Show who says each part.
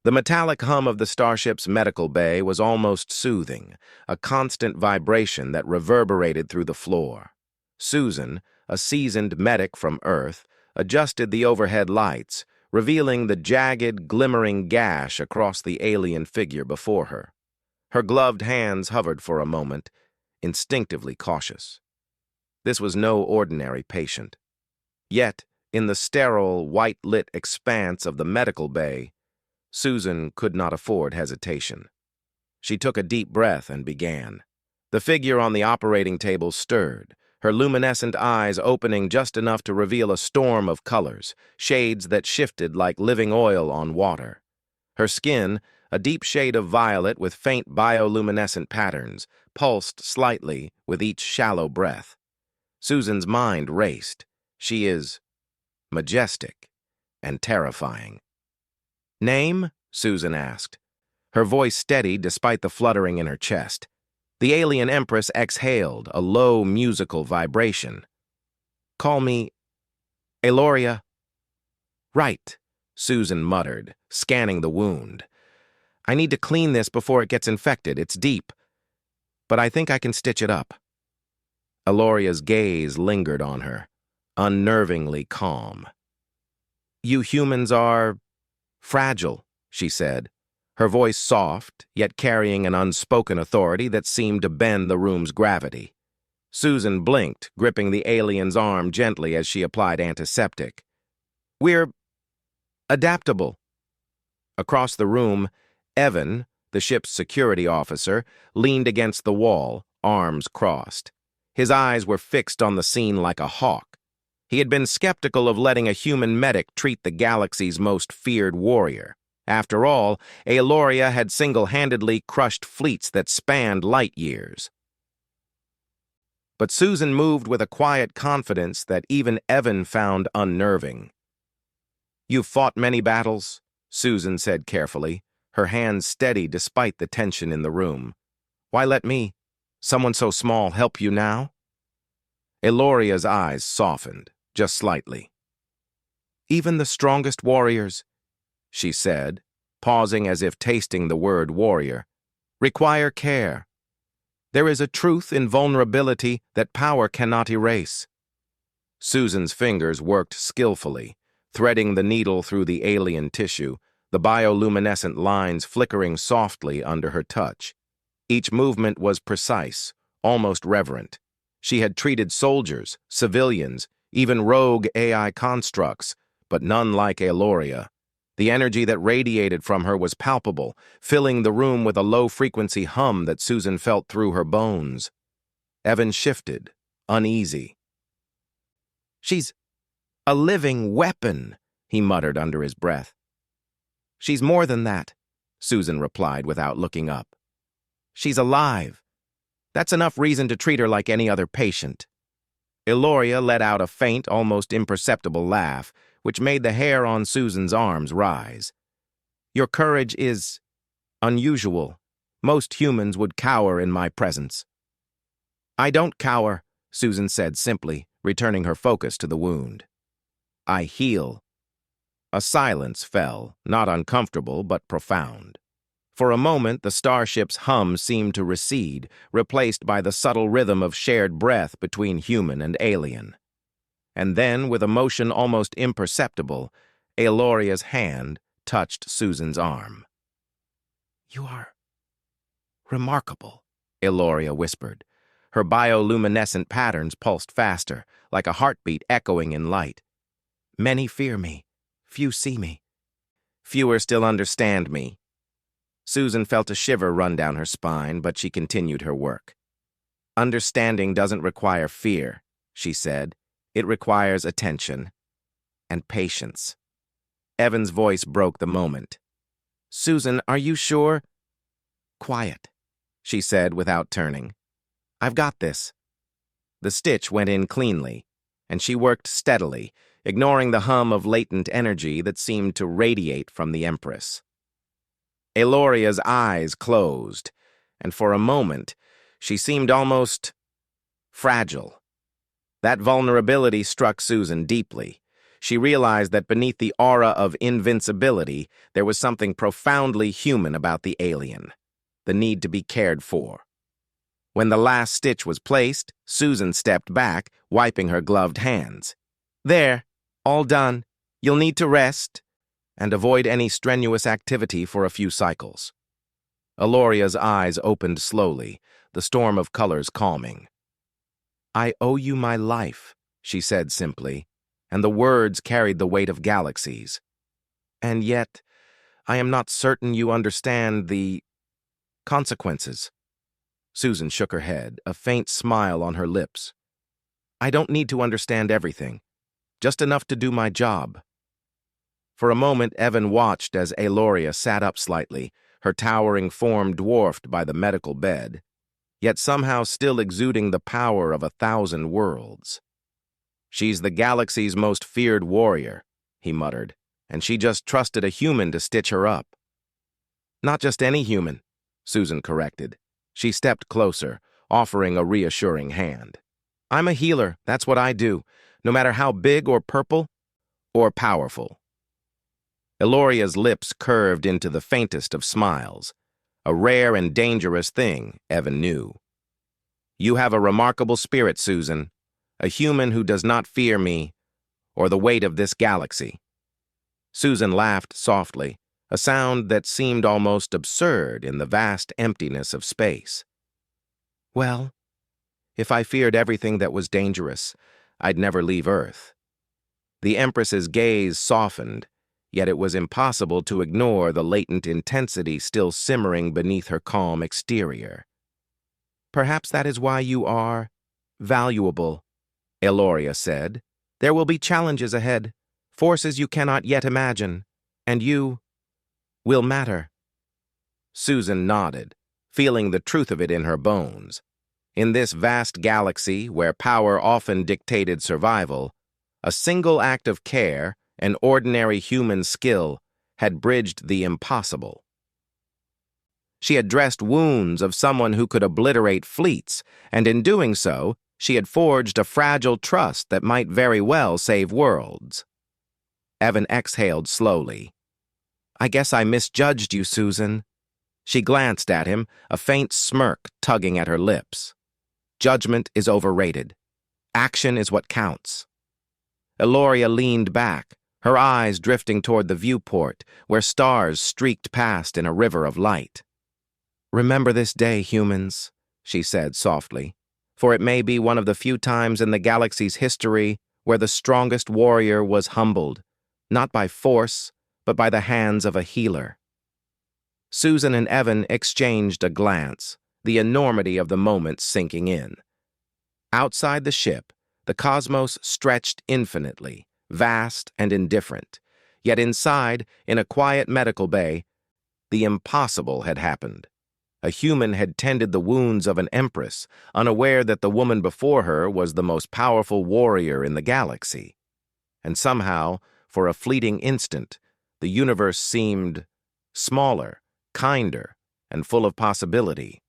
Speaker 1: The metallic hum of the starship's medical bay was almost soothing, a constant vibration that reverberated through the floor. Susan, a seasoned medic from Earth, adjusted the overhead lights, revealing the jagged, glimmering gash across the alien figure before her. Her gloved hands hovered for a moment, instinctively cautious. This was no ordinary patient. Yet, in the sterile, white-lit expanse of the medical bay, Susan could not afford hesitation. She took a deep breath and began. The figure on the operating table stirred, her luminescent eyes opening just enough to reveal a storm of colors, shades that shifted like living oil on water. Her skin, a deep shade of violet with faint bioluminescent patterns, pulsed slightly with each shallow breath. Susan's mind raced. She is majestic and terrifying. "Name?" Susan asked, her voice steady despite the fluttering in her chest. The alien empress exhaled, a low musical vibration. "Call me Aloria." "Right," Susan muttered, scanning the wound. "I need to clean this before it gets infected. It's deep. But I think I can stitch it up." Aloria's gaze lingered on her, unnervingly calm. "You humans are fragile," she said, her voice soft, yet carrying an unspoken authority that seemed to bend the room's gravity. Susan blinked, gripping the alien's arm gently as she applied antiseptic. "We're adaptable." Across the room, Evan, the ship's security officer, leaned against the wall, arms crossed. His eyes were fixed on the scene like a hawk. He had been skeptical of letting a human medic treat the galaxy's most feared warrior. After all, Aloria had single-handedly crushed fleets that spanned light years. But Susan moved with a quiet confidence that even Evan found unnerving. "You've fought many battles," Susan said carefully, her hands steady despite the tension in the room. "Why let me, someone so small, help you now?" Aloria's eyes softened, just slightly. "Even the strongest warriors," she said, pausing as if tasting the word warrior, "require care. There is a truth in vulnerability that power cannot erase." Susan's fingers worked skillfully, threading the needle through the alien tissue, the bioluminescent lines flickering softly under her touch. Each movement was precise, almost reverent. She had treated soldiers, civilians, even rogue AI constructs, but none like Aloria. The energy that radiated from her was palpable, filling the room with a low-frequency hum that Susan felt through her bones. Evan shifted, uneasy. "She's a living weapon," he muttered under his breath. "She's more than that," Susan replied without looking up. "She's alive. That's enough reason to treat her like any other patient." Aloria let out a faint, almost imperceptible laugh, which made the hair on Susan's arms rise. "Your courage is unusual. Most humans would cower in my presence." "I don't cower," Susan said simply, returning her focus to the wound. "I heal." A silence fell, not uncomfortable but profound. For a moment, the starship's hum seemed to recede, replaced by the subtle rhythm of shared breath between human and alien. And then, with a motion almost imperceptible, Aloria's hand touched Susan's arm. "You are remarkable," Aloria whispered. Her bioluminescent patterns pulsed faster, like a heartbeat echoing in light. "Many fear me. Few see me. Fewer still understand me." Susan felt a shiver run down her spine, but she continued her work. "Understanding doesn't require fear," she said. "It requires attention and patience." Evan's voice broke the moment. "Susan, are you sure?" "Quiet," she said without turning. "I've got this." The stitch went in cleanly, and she worked steadily, ignoring the hum of latent energy that seemed to radiate from the Empress. Aloria's eyes closed, and for a moment, she seemed almost fragile. That vulnerability struck Susan deeply. she realized that beneath the aura of invincibility, there was something profoundly human about the alien, the need to be cared for. When the last stitch was placed, Susan stepped back, wiping her gloved hands. "There, all done. You'll need to rest and avoid any strenuous activity for a few cycles." Eloria's eyes opened slowly, the storm of colors calming. "I owe you my life," she said simply, and the words carried the weight of galaxies. "And yet, I am not certain you understand the consequences." Susan shook her head, a faint smile on her lips. "I don't need to understand everything, just enough to do my job." For a moment, Evan watched as Eloria sat up slightly, her towering form dwarfed by the medical bed, yet somehow still exuding the power of 1,000 worlds. "She's the galaxy's most feared warrior," he muttered, "and she just trusted a human to stitch her up." "Not just any human," Susan corrected. She stepped closer, offering a reassuring hand. "I'm a healer, that's what I do, no matter how big or purple or powerful." Eloria's lips curved into the faintest of smiles, a rare and dangerous thing, Evan knew. "You have a remarkable spirit, Susan, a human who does not fear me or the weight of this galaxy." Susan laughed softly, a sound that seemed almost absurd in the vast emptiness of space. "Well, if I feared everything that was dangerous, I'd never leave Earth." The Empress's gaze softened, yet it was impossible to ignore the latent intensity still simmering beneath her calm exterior. "Perhaps that is why you are valuable," Eloria said. "There will be challenges ahead, forces you cannot yet imagine, and you will matter." Susan nodded, feeling the truth of it in her bones. In this vast galaxy, where power often dictated survival, a single act of care, an ordinary human skill, had bridged the impossible. She had dressed wounds of someone who could obliterate fleets, and in doing so, she had forged a fragile trust that might very well save worlds. Evan exhaled slowly. "I guess I misjudged you, Susan." She glanced at him, a faint smirk tugging at her lips. "Judgment is overrated. Action is what counts." Eloria leaned back, her eyes drifting toward the viewport, where stars streaked past in a river of light. "Remember this day, humans," she said softly, "for it may be one of the few times in the galaxy's history where the strongest warrior was humbled, not by force, but by the hands of a healer." Susan and Evan exchanged a glance, the enormity of the moment sinking in. Outside the ship, the cosmos stretched infinitely, vast and indifferent, yet inside, in a quiet medical bay, the impossible had happened. A human had tended the wounds of an empress, unaware that the woman before her was the most powerful warrior in the galaxy. And somehow, for a fleeting instant, the universe seemed smaller, kinder, and full of possibility.